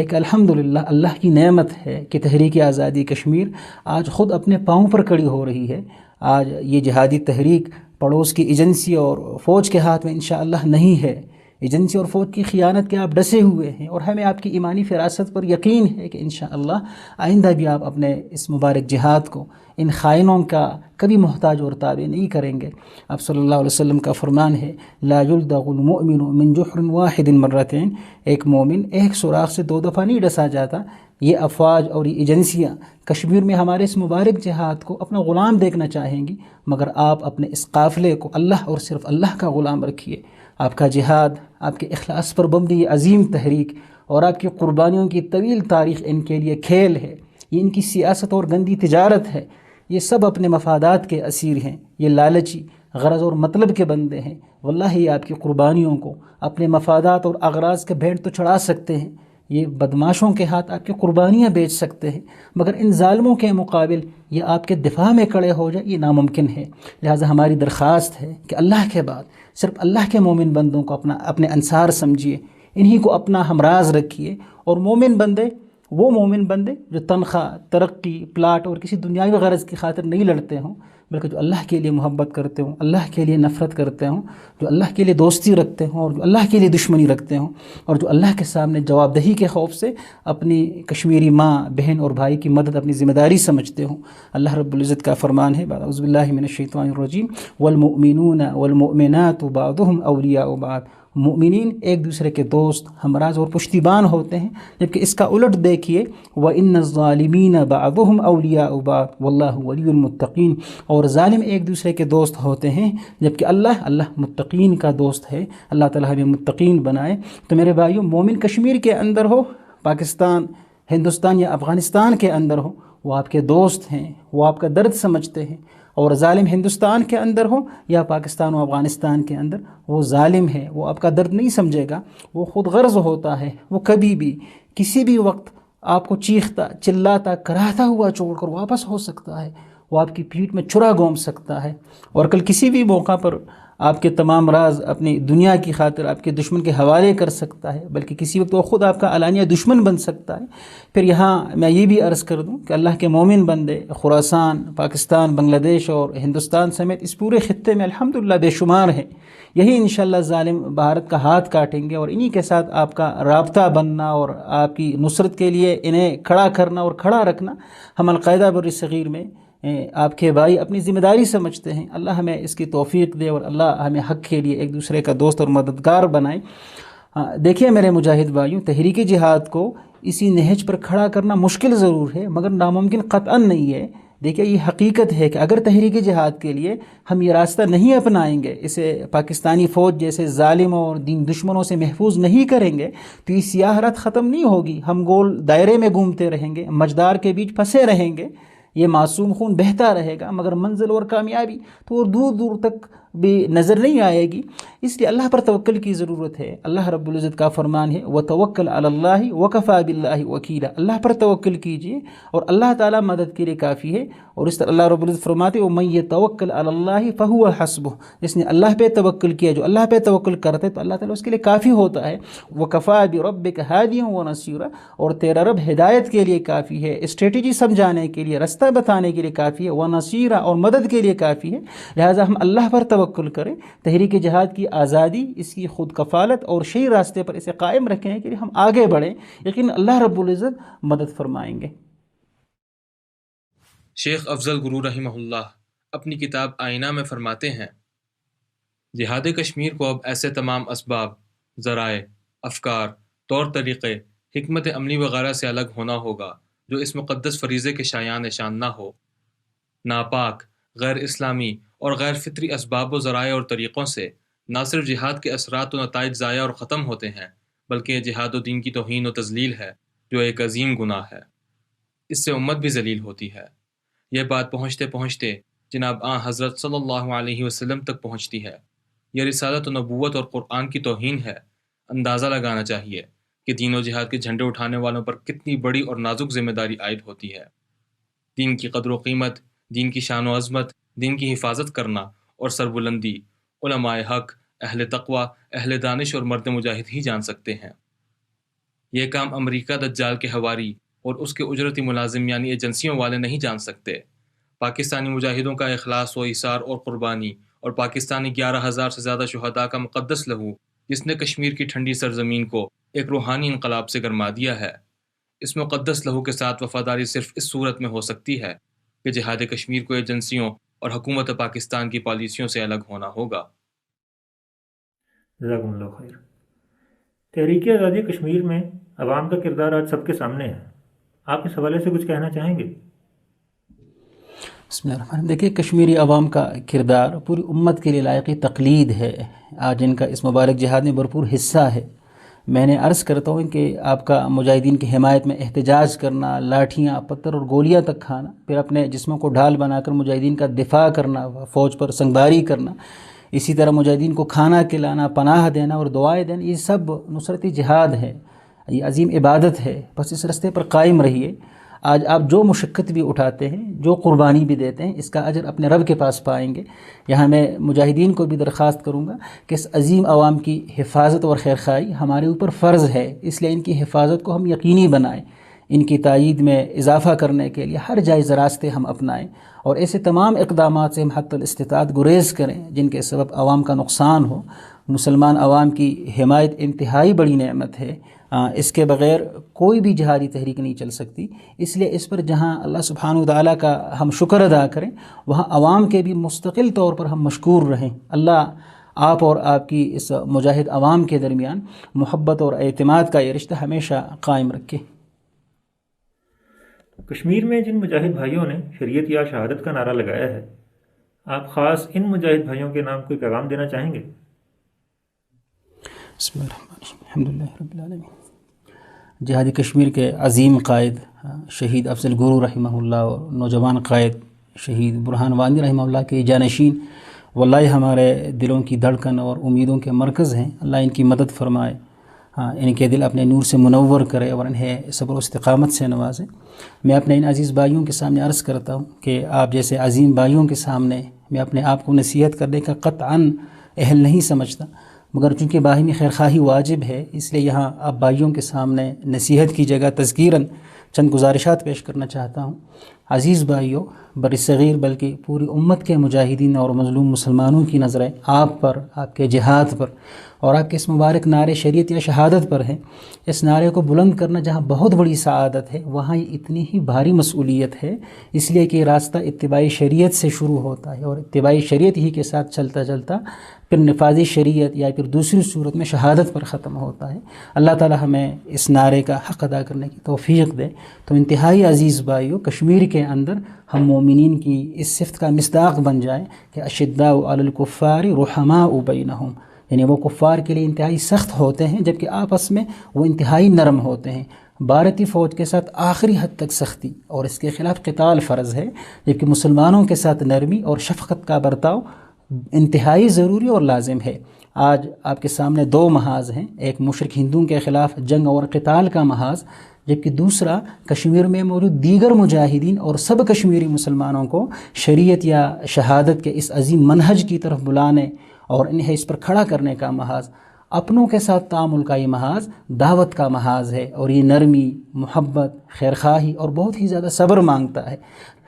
ایک الحمدللہ اللہ کی نعمت ہے کہ تحریک آزادی کشمیر آج خود اپنے پاؤں پر کھڑی ہو رہی ہے۔ آج یہ جہادی تحریک پڑوس کی ایجنسی اور فوج کے ہاتھ میں انشاءاللہ نہیں ہے۔ ایجنسی اور فوج کی خیانت کے آپ ڈسے ہوئے ہیں، اور ہمیں آپ کی ایمانی فراست پر یقین ہے کہ انشاءاللہ آئندہ بھی آپ اپنے اس مبارک جہاد کو ان خائنوں کا کبھی محتاج اور تابع نہیں کریں گے۔ آپ صلی اللہ علیہ وسلم کا فرمان ہے، لا یلدغ المؤمن من جحر واحد مرتين، ایک مومن ایک سوراخ سے 2 دفعہ نہیں ڈسا جاتا۔ یہ افواج اور یہ ایجنسیاں کشمیر میں ہمارے اس مبارک جہاد کو اپنا غلام دیکھنا چاہیں گی، مگر آپ اپنے اس قافلے کو اللہ اور صرف اللہ کا غلام رکھیے۔ آپ کا جہاد، آپ کے اخلاص پر مبنی یہ عظیم تحریک اور آپ کی قربانیوں کی طویل تاریخ ان کے لیے کھیل ہے، یہ ان کی سیاست اور گندی تجارت ہے۔ یہ سب اپنے مفادات کے اسیر ہیں، یہ لالچی، غرض اور مطلب کے بندے ہیں۔ واللہ یہ آپ کی قربانیوں کو اپنے مفادات اور اغراض کے بھینٹ تو چڑھا سکتے ہیں، یہ بدماشوں کے ہاتھ آپ کی قربانیاں بیچ سکتے ہیں، مگر ان ظالموں کے مقابل یہ آپ کے دفاع میں کھڑے ہو جائے، یہ ناممکن ہے۔ لہٰذا ہماری درخواست ہے کہ اللہ کے بعد صرف اللہ کے مومن بندوں کو اپنے انصار سمجھیے، انہی کو اپنا ہمراز رکھیے۔ اور مومن بندے وہ مومن بندے جو تنخواہ، ترقی، پلاٹ اور کسی دنیاوی غرض کی خاطر نہیں لڑتے ہوں، بلکہ جو اللہ کے لیے محبت کرتے ہوں، اللہ کے لیے نفرت کرتے ہوں، جو اللہ کے لیے دوستی رکھتے ہوں اور جو اللہ کے لیے دشمنی رکھتے ہوں، اور جو اللہ کے سامنے جواب دہی کے خوف سے اپنی کشمیری ماں، بہن اور بھائی کی مدد اپنی ذمہ داری سمجھتے ہوں۔ اللہ رب العزت کا فرمان ہے، اعوذ باللہ من الشیطان الرجیم، والمؤمنون والمؤمنات بعضهم اولیاء بعض، مومنین ایک دوسرے کے دوست، ہمراز اور پشتیبان ہوتے ہیں، جبکہ اس کا الٹ دیکھیے، وَإِنَّ الظَّالِمِينَ بَعْضُهُمْ أَوْلِيَاءُ بَعْضٍ وَاللَّهُ وَلِيُّ الْمُتَّقِينَ، اور ظالم ایک دوسرے کے دوست ہوتے ہیں، جبکہ اللہ متقین کا دوست ہے۔ اللہ تعالیٰ ہمیں متقین بنائے۔ تو میرے بھائیوں، مومن کشمیر کے اندر ہو، پاکستان، ہندوستان یا افغانستان کے اندر ہو، وہ آپ کے دوست ہیں، وہ آپ کا درد سمجھتے ہیں، اور ظالم ہندوستان کے اندر ہو یا پاکستان و افغانستان کے اندر، وہ ظالم ہے، وہ آپ کا درد نہیں سمجھے گا، وہ خود غرض ہوتا ہے، وہ کبھی بھی کسی بھی وقت آپ کو چیختا، چلاتا، کراہتا ہوا چھوڑ کر واپس ہو سکتا ہے، وہ آپ کی پیٹھ میں چھرا گھونپ سکتا ہے، اور کل کسی بھی موقع پر آپ کے تمام راز اپنی دنیا کی خاطر آپ کے دشمن کے حوالے کر سکتا ہے، بلکہ کسی وقت وہ خود آپ کا علانیہ دشمن بن سکتا ہے۔ پھر یہاں میں یہ بھی عرض کر دوں کہ اللہ کے مومن بندے خراسان، پاکستان، بنگلہ دیش اور ہندوستان سمیت اس پورے خطے میں الحمدللہ بے شمار ہیں۔ یہی انشاءاللہ ظالم بھارت کا ہاتھ کاٹیں گے، اور انہی کے ساتھ آپ کا رابطہ بننا اور آپ کی نصرت کے لیے انہیں کھڑا کرنا اور کھڑا رکھنا ہم القاعدہ بر صغیر میں آپ کے بھائی اپنی ذمہ داری سمجھتے ہیں۔ اللہ ہمیں اس کی توفیق دے، اور اللہ ہمیں حق کے لیے ایک دوسرے کا دوست اور مددگار بنائے۔ دیکھیے میرے مجاہد بھائیوں، تحریک جہاد کو اسی نہج پر کھڑا کرنا مشکل ضرور ہے، مگر ناممکن قطعاً نہیں ہے۔ دیکھیے یہ حقیقت ہے کہ اگر تحریک جہاد کے لیے ہم یہ راستہ نہیں اپنائیں گے، اسے پاکستانی فوج جیسے ظالم اور دین دشمنوں سے محفوظ نہیں کریں گے، تو یہ سیاہ رات ختم نہیں ہوگی۔ ہم گول دائرے میں گھومتے رہیں گے، مجدار کے بیچ پھنسے رہیں گے، یہ معصوم خون بہتا رہے گا، مگر منزل اور کامیابی تو اور دور دور تک بھی نظر نہیں آئے گی۔ اس لیے اللہ پر توکل کی ضرورت ہے۔ اللہ رب العزت کا فرمان ہے، وَتَوَكَّلْ عَلَى اللَّهِ وَكَفَى بِاللَّهِ وَكِيلًا، اللہ پر توکل کیجئے اور اللہ تعالیٰ مدد کے لیے کافی ہے۔ اور اس طرح اللہ رب العزت فرماتے ہیں، وَمَن يَتَوَكَّلْ عَلَى اللَّهِ فَهُوَ حَسْبُهُ، جس نے اللہ پہ توکل کیا، جو اللہ پہ توکل کرتے تو اللہ تعالیٰ اس کے لیے کافی ہوتا ہے۔ وَكَفَى بِرَبِّكَ هَادِيًا وَنَصِيرًا، اور تیرا رب ہدایت کے لیے کافی ہے، اسٹریٹجی سمجھانے کے لیے، رستہ بتانے کے لیے کافی ہے، وَنَصِيرًا، اور مدد کے لیے کافی ہے۔ لہٰذا ہم اللہ پر توکل کریں، تحریک جہاد کی آزادی، اس کی خود کفالت اور صحیح راستے پر اسے قائم رکھنے کے لیے ہم آگے بڑھیں، یقین اللہ رب العزت مدد فرمائیں گے۔ شیخ افضل گرو رحمہ اللہ اپنی کتاب آئینہ میں فرماتے ہیں، جہاد کشمیر کو اب ایسے تمام اسباب، ذرائع، افکار، طور طریقے، حکمت عملی وغیرہ سے الگ ہونا ہوگا جو اس مقدس فریضے کے شایان نشان نہ ہو۔ ناپاک، غیر اسلامی اور غیر فطری اسباب و ذرائع اور طریقوں سے نہ صرف جہاد کے اثرات و نتائج ضائع اور ختم ہوتے ہیں، بلکہ یہ جہاد و دین کی توہین و تذلیل ہے، جو ایک عظیم گناہ ہے۔ اس سے امت بھی ذلیل ہوتی ہے۔ یہ بات پہنچتے پہنچتے جناب حضرت صلی اللہ علیہ وسلم تک پہنچتی ہے۔ یہ رسالت و نبوت اور قرآن کی توہین ہے۔ اندازہ لگانا چاہیے کہ دین و جہاد کے جھنڈے اٹھانے والوں پر کتنی بڑی اور نازک ذمہ داری عائد ہوتی ہے۔ دین کی قدر و قیمت، دین کی شان و عظمت، دین کی حفاظت کرنا اور سربلندی علماء حق، اہل تقوی، اہل دانش اور مرد مجاہد ہی جان سکتے ہیں۔ یہ کام امریکہ دجال کے حواری اور اس کے اجرتی ملازم یعنی ایجنسیوں والے نہیں جان سکتے۔ پاکستانی مجاہدوں کا اخلاص و ایثار اور قربانی، اور پاکستانی 11,000 سے زیادہ شہداء کا مقدس لہو، جس نے کشمیر کی ٹھنڈی سرزمین کو ایک روحانی انقلاب سے گرما دیا ہے۔ اس مقدس لہو کے ساتھ وفاداری صرف اس صورت میں ہو سکتی ہے کہ جہاد کشمیر کو ایجنسیوں اور حکومت پاکستان کی پالیسیوں سے الگ ہونا ہوگا۔ جزاکم اللہ خیر۔ تحریک آزادی کشمیر میں عوام کا کردار آج سب کے سامنے ہے، آپ اس حوالے سے کچھ کہنا چاہیں گے؟ بسم اللہ الرحمن الرحیم۔ دیکھیے، کشمیری عوام کا کردار پوری امت کے لیے لائق تقلید ہے۔ آج ان کا اس مبارک جہاد میں بھرپور حصہ ہے۔ میں نے عرض کرتا ہوں کہ آپ کا مجاہدین کی حمایت میں احتجاج کرنا، لاٹھیاں، پتھر اور گولیاں تک کھانا، پھر اپنے جسموں کو ڈھال بنا کر مجاہدین کا دفاع کرنا، فوج پر سنگباری کرنا، اسی طرح مجاہدین کو کھانا کھلانا، پناہ دینا اور دعائیں دینا، یہ سب نصرتی جہاد ہے، یہ عظیم عبادت ہے۔ بس اس راستے پر قائم رہیے۔ آج آپ جو مشقت بھی اٹھاتے ہیں، جو قربانی بھی دیتے ہیں، اس کا اجر اپنے رب کے پاس پائیں گے۔ یہاں میں مجاہدین کو بھی درخواست کروں گا کہ اس عظیم عوام کی حفاظت اور خیرخواہی ہمارے اوپر فرض ہے، اس لیے ان کی حفاظت کو ہم یقینی بنائیں، ان کی تائید میں اضافہ کرنے کے لیے ہر جائز راستے ہم اپنائیں، اور ایسے تمام اقدامات سے ہم حتی الاستطاعت گریز کریں جن کے سبب عوام کا نقصان ہو۔ مسلمان عوام کی حمایت انتہائی بڑی نعمت ہے، اس کے بغیر کوئی بھی جہادی تحریک نہیں چل سکتی۔ اس لیے اس پر جہاں اللہ سبحانہ وتعالیٰ کا ہم شکر ادا کریں، وہاں عوام کے بھی مستقل طور پر ہم مشکور رہیں۔ اللہ آپ اور آپ کی اس مجاہد عوام کے درمیان محبت اور اعتماد کا یہ رشتہ ہمیشہ قائم رکھے۔ کشمیر میں جن مجاہد بھائیوں نے شریعت یا شہادت کا نعرہ لگایا ہے، آپ خاص ان مجاہد بھائیوں کے نام کوئی پیغام دینا چاہیں گے؟ بسم اللہ الرحمن الرحیم، الحمدللہ رب العالمین۔ جہادی کشمیر کے عظیم قائد شہید افضل گرو رحمہ اللہ اور نوجوان قائد شہید برہان وانی رحمہ اللہ کے جانشین واللہ ہمارے دلوں کی دھڑکن اور امیدوں کے مرکز ہیں۔ اللہ ان کی مدد فرمائے، ان کے دل اپنے نور سے منور کرے اور انہیں صبر و استقامت سے نوازے۔ میں اپنے ان عزیز بھائیوں کے سامنے عرض کرتا ہوں کہ آپ جیسے عظیم بھائیوں کے سامنے میں اپنے آپ کو نصیحت کرنے کا قطعاً اہل نہیں سمجھتا، مگر چونکہ باہمی خیرخواہی واجب ہے، اس لیے یہاں آپ بھائیوں کے سامنے نصیحت کی جگہ تذکیراً چند گزارشات پیش کرنا چاہتا ہوں۔ عزیز بھائیوں، برصغیر بلکہ پوری امت کے مجاہدین اور مظلوم مسلمانوں کی نظریں آپ پر، آپ کے جہاد پر اور آپ کے اس مبارک نعرے شریعت یا شہادت پر ہیں۔ اس نعرے کو بلند کرنا جہاں بہت بڑی سعادت ہے، وہاں یہ اتنی ہی بھاری مسئولیت ہے، اس لیے کہ یہ راستہ اتباعی شریعت سے شروع ہوتا ہے اور اتباعی شریعت ہی کے ساتھ چلتا چلتا پھر نفاذی شریعت یا پھر دوسری صورت میں شہادت پر ختم ہوتا ہے۔ اللہ تعالی ہمیں اس نعرے کا حق ادا کرنے کی توفیق دے۔ تو انتہائی عزیز بھائیوں، کشمیر کے اندر ہم مومنین کی اس صفت کا مصداق بن جائیں کہ اشداء علی الکفار رحماء بینہم، یعنی وہ کفار کے لیے انتہائی سخت ہوتے ہیں جبکہ آپس میں وہ انتہائی نرم ہوتے ہیں۔ بھارتی فوج کے ساتھ آخری حد تک سختی اور اس کے خلاف قتال فرض ہے، جبکہ مسلمانوں کے ساتھ نرمی اور شفقت کا برتاؤ انتہائی ضروری اور لازم ہے۔ آج آپ کے سامنے دو محاذ ہیں، ایک مشرک ہندوؤں کے خلاف جنگ اور قتال کا محاذ، جبکہ دوسرا کشمیر میں موجود دیگر مجاہدین اور سب کشمیری مسلمانوں کو شریعت یا شہادت کے اس عظیم منہج کی طرف بلانے اور انہیں اس پر کھڑا کرنے کا محاذ۔ اپنوں کے ساتھ تعامل کا یہ محاذ دعوت کا محاذ ہے، اور یہ نرمی، محبت، خیرخواہی اور بہت ہی زیادہ صبر مانگتا ہے۔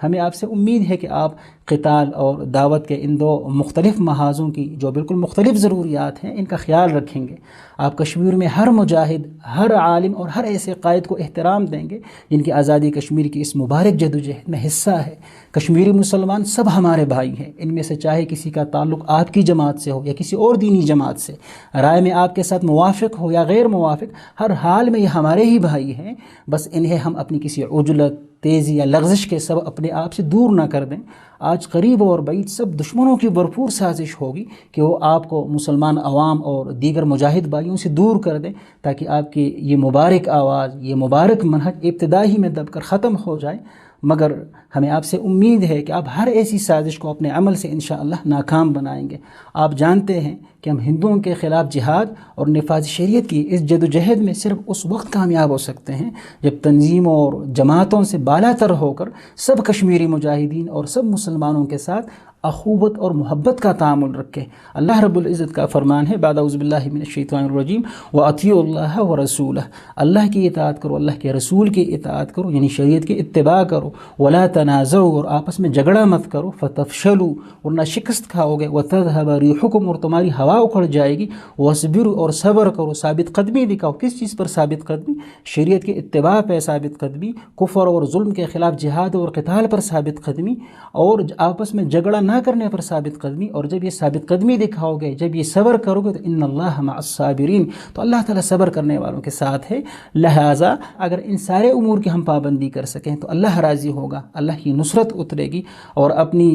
ہمیں آپ سے امید ہے کہ آپ قتال اور دعوت کے ان دو مختلف محاذوں کی جو بالکل مختلف ضروریات ہیں، ان کا خیال رکھیں گے۔ آپ کشمیر میں ہر مجاہد، ہر عالم اور ہر ایسے قائد کو احترام دیں گے جن کی آزادی کشمیر کی اس مبارک جدوجہد میں حصہ ہے۔ کشمیری مسلمان سب ہمارے بھائی ہیں، ان میں سے چاہے کسی کا تعلق آپ کی جماعت سے ہو یا کسی اور دینی جماعت سے، رائے میں آپ کے ساتھ موافق ہو یا غیر موافق، ہر حال میں یہ ہمارے ہی بھائی ہیں۔ بس انہیں ہم اپنی کسی عجلت، تیزی یا لغزش کے سبب اپنے آپ سے دور نہ کر دیں۔ آج قریب اور بعید سب دشمنوں کی بھرپور سازش ہوگی کہ وہ آپ کو مسلمان عوام اور دیگر مجاہد بھائیوں سے دور کر دیں، تاکہ آپ کی یہ مبارک آواز، یہ مبارک منہج ابتدا ہی میں دب کر ختم ہو جائے۔ مگر ہمیں آپ سے امید ہے کہ آپ ہر ایسی سازش کو اپنے عمل سے انشاءاللہ ناکام بنائیں گے۔ آپ جانتے ہیں کہ ہم ہندوؤں کے خلاف جہاد اور نفاذ شریعت کی اس جدوجہد میں صرف اس وقت کامیاب ہو سکتے ہیں جب تنظیموں اور جماعتوں سے بالا تر ہو کر سب کشمیری مجاہدین اور سب مسلمانوں کے ساتھ اخوت اور محبت کا تعامل رکھیں۔ اللہ رب العزت کا فرمان ہے بعد اعوذ باللہ من الشیطان الرجیم وَأَطِیعُوا اللَّهَ وَرَسُولَهُ، اللہ کی اطاعت کرو، اللہ کے رسول کی اطاعت کرو، یعنی شریعت کی اتباع کرو، وَلَا تَنَازَعُوا، اور آپس میں جھگڑا مت کرو، فَتَفْشَلُوا، ورنہ شکست کھاؤ گے، وَتَذْهَبَ رِيحُكُمْ، اور تمہاری ہوا اکھڑ جائے گی، وَاصْبِرُوا، اور صبر کرو، ثابت قدمی دکھاؤ۔ کس چیز پر ثابت قدمی؟ شریعت کی اتباع پہ ثابت قدمی، کفر اور ظلم کے خلاف جہاد اور قتال پر ثابت قدمی، اور آپس میں جھگڑا نہ کرنے پر ثابت قدمی۔ اور جب یہ ثابت قدمی دکھاؤ گے، جب یہ صبر کرو گے، تو ان اللہ مع الصابرین، تو اللہ تعالیٰ صبر کرنے والوں کے ساتھ ہے۔ لہٰذا اگر ان سارے امور کی ہم پابندی کر سکیں تو اللہ راضی ہوگا، اللہ کی نصرت اترے گی، اور اپنی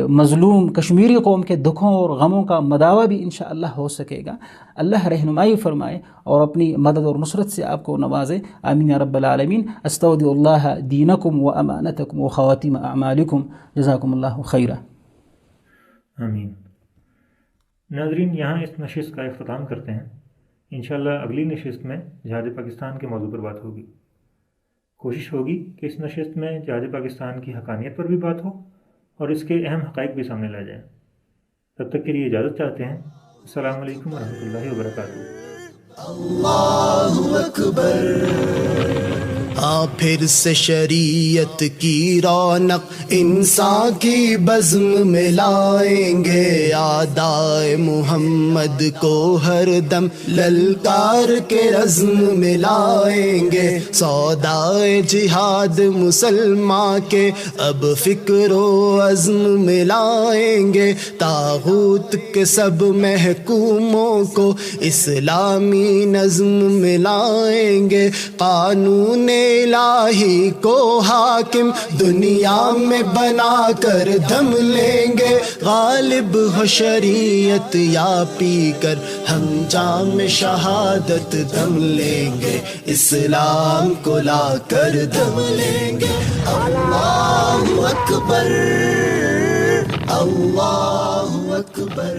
مظلوم کشمیری قوم کے دکھوں اور غموں کا مداوع بھی انشاءاللہ ہو سکے گا۔ اللہ رہنمائی فرمائے اور اپنی مدد اور نصرت سے آپ کو نوازے، آمین یا رب العالمین۔ استودع اللہ دینکم و امانتکم و خواتیم اعمالکم، جزاکم اللہ خیرہ۔ آمین۔ ناظرین، یہاں اس نشست کا اختتام کرتے ہیں۔ انشاءاللہ اگلی نشست میں جہاد پاکستان کے موضوع پر بات ہوگی۔ کوشش ہوگی کہ اس نشست میں جہاد پاکستان کی حقانیت پر بھی بات ہو اور اس کے اہم حقائق بھی سامنے لائے جائیں۔ تب تک کے لیے اجازت چاہتے ہیں۔ السلام علیکم ورحمۃ اللہ وبرکاتہ۔ اللہ اکبر۔ پھر سے شریعت کی رونق انسان کی بزم میں لائیں گے، اعدائے محمد کو ہر دم للکار کے رزم میں لائیں گے، سودائے جہاد مسلمان کے اب فکر و عزم میں لائیں گے، طاغوت کے سب محکوموں کو اسلامی نظم میں لائیں گے، قانون الہی کو حاکم دنیا میں بنا کر دم لیں گے، غالب ہو شریعت یا پی کر ہم جام شہادت دم لیں گے، اسلام کو لا کر دم لیں گے۔ اللہ اکبر، اللہ اکبر۔